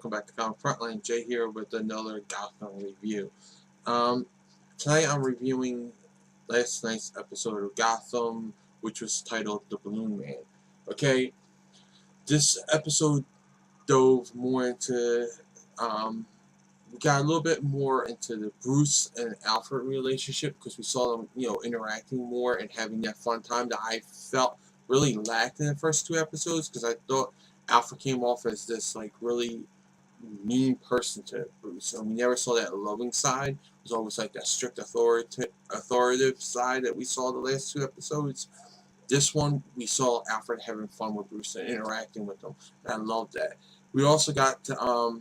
welcome back to Frontline. Jay here with another Gotham review. Tonight I'm reviewing last night's episode of Gotham, which was titled The Balloonman. Okay, this episode dove more into, we got a little bit more into the Bruce and Alfred relationship because we saw them, interacting more and having that fun time that I felt really lacked in the first two episodes because I thought Alfred came off as this really mean person to Bruce, and we never saw that loving side. It was always like that strict authoritative side that we saw the last two episodes. This one, we saw Alfred having fun with Bruce and interacting with him, and I loved that. We also got to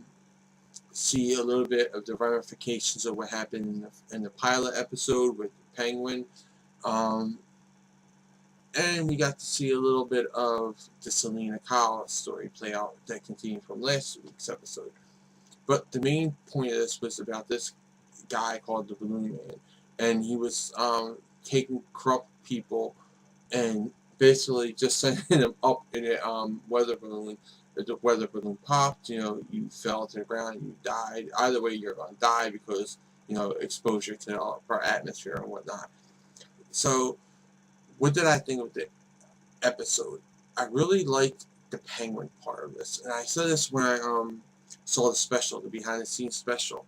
see a little bit of the ramifications of what happened in the pilot episode with Penguin. And we got to see a little bit of the Selina Kyle story play out that continued from last week's episode. But the main point of this was about this guy called the Balloonman. And he was taking corrupt people and basically just sending them up in a weather balloon. If the weather balloon popped, you fell to the ground, you died. Either way, you're going to die because, exposure to the upper atmosphere and whatnot. So, what did I think of the episode? I really liked the Penguin part of this, and I said this when I saw the special, the behind-the-scenes special.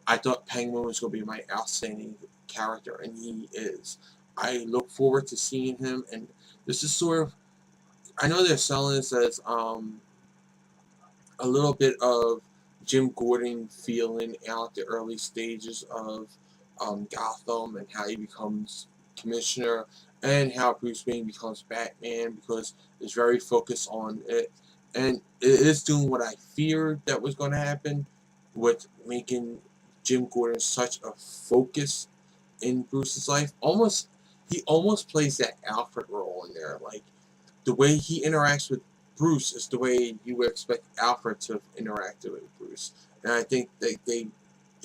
I thought Penguin was going to be my outstanding character, and he is. I look forward to seeing him, and this is sort of, I know they're selling this as a little bit of Jim Gordon feeling out the early stages of Gotham and how he becomes commissioner and how Bruce Wayne becomes Batman, because it's very focused on it, and it is doing what I feared that was going to happen with making Jim Gordon such a focus in Bruce's life. He almost plays that Alfred role in there. Like, the way he interacts with Bruce is the way you would expect Alfred to have interacted with Bruce, and I think they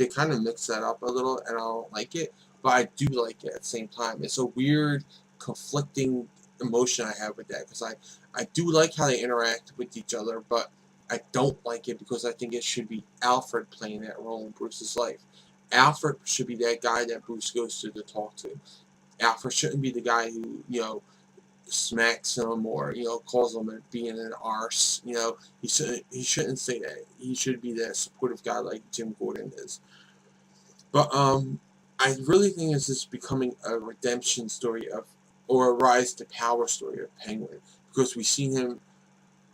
kind of mix that up a little, and I don't like it, but I do like it at the same time. It's a weird, conflicting emotion I have with that, because I do like how they interact with each other, but I don't like it because I think it should be Alfred playing that role in Bruce's life. Alfred should be that guy that Bruce goes to talk to. Alfred shouldn't be the guy who, smacks him or, calls him being an arse. He shouldn't say that. He should be that supportive guy like Jim Gordon is. But I really think this is becoming a redemption story or a rise to power story of Penguin, because we seen him.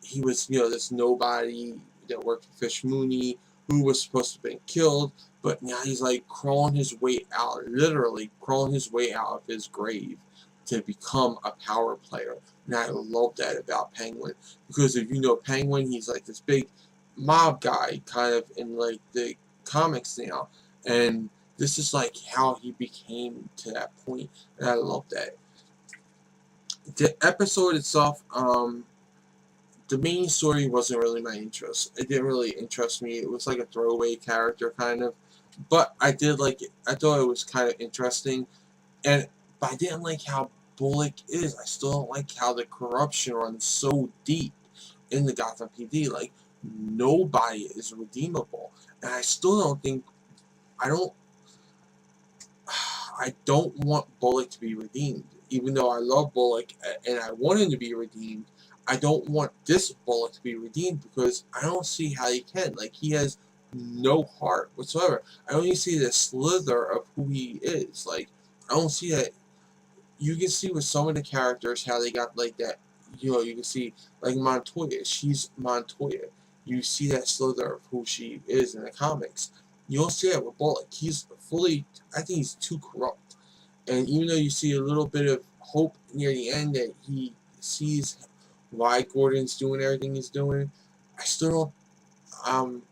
He was, this nobody that worked for Fish Mooney, who was supposed to have been killed, but now he's like crawling his way out, literally crawling his way out of his grave to become a power player. And I love that about Penguin, because if you know Penguin, he's like this big mob guy kind of in like the comics now, and this is like how he became to that point, and I love that. The episode itself, the main story wasn't really my interest. It didn't really interest me. It was like a throwaway character kind of, but I did like it. I thought it was kind of interesting, but I didn't like how Bullock is. I still don't like how the corruption runs so deep in the Gotham PD. Like, nobody is redeemable, and I still don't think. I don't want Bullock to be redeemed, even though I love Bullock and I want him to be redeemed. I don't want this Bullock to be redeemed because I don't see how he can. Like, he has no heart whatsoever. I only see the slither of who he is. Like, I don't see that. You can see with some of the characters how they got like that. You can see like Montoya. She's Montoya. You see that slither of who she is in the comics. You don't see that with Bullock. He's fully. I think he's too corrupt. And even though you see a little bit of hope near the end that he sees why Gordon's doing everything he's doing, I still don't.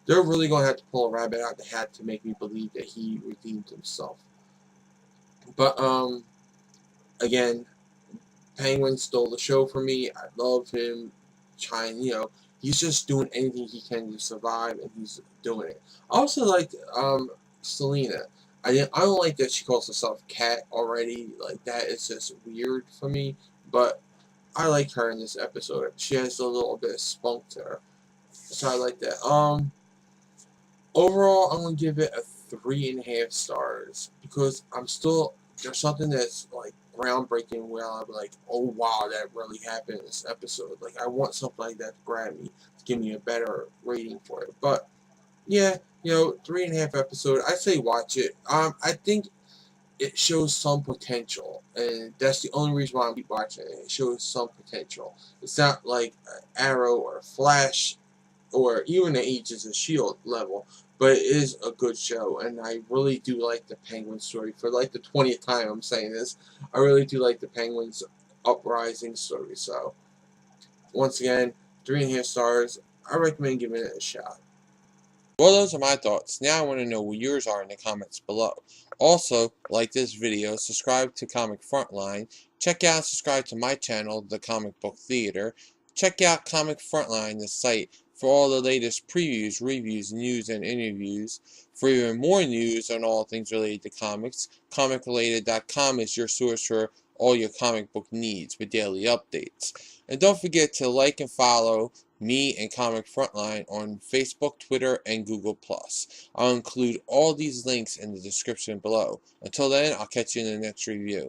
They're really going to have to pull a rabbit out of the hat to make me believe that he redeemed himself. But again, Penguin stole the show for me. I love him trying. He's just doing anything he can to survive, and he's doing it. I also like Selina. I don't like that she calls herself Cat already. Like, that is just weird for me. But I like her in this episode. She has a little bit of spunk to her. So I like that. Overall, I'm gonna give it a 3.5 stars because there's something that's like groundbreaking where I'm like, oh wow, that really happened in this episode. Like I want something like that to grab me, to give me a better rating for it. But yeah, 3.5 episode. I say watch it. I think it shows some potential, and that's the only reason why I keep watching it. It shows some potential. It's not like Arrow or Flash or even the Agents of S.H.I.E.L.D. level, but it is a good show, and I really do like the Penguin story. For like the 20th time I'm saying this, I really do like the Penguin's uprising story. So, once again, 3.5 stars. I recommend giving it a shot. Well, those are my thoughts. Now I want to know what yours are in the comments below. Also, like this video, subscribe to Comic Frontline, check out and subscribe to my channel, The Comic Book Theater. Check out Comic Frontline, the site, for all the latest previews, reviews, news, and interviews. For even more news on all things related to comics, comicrelated.com is your source for all your comic book needs with daily updates. And don't forget to like and follow me and Comic Frontline on Facebook, Twitter, and Google+. I'll include all these links in the description below. Until then, I'll catch you in the next review.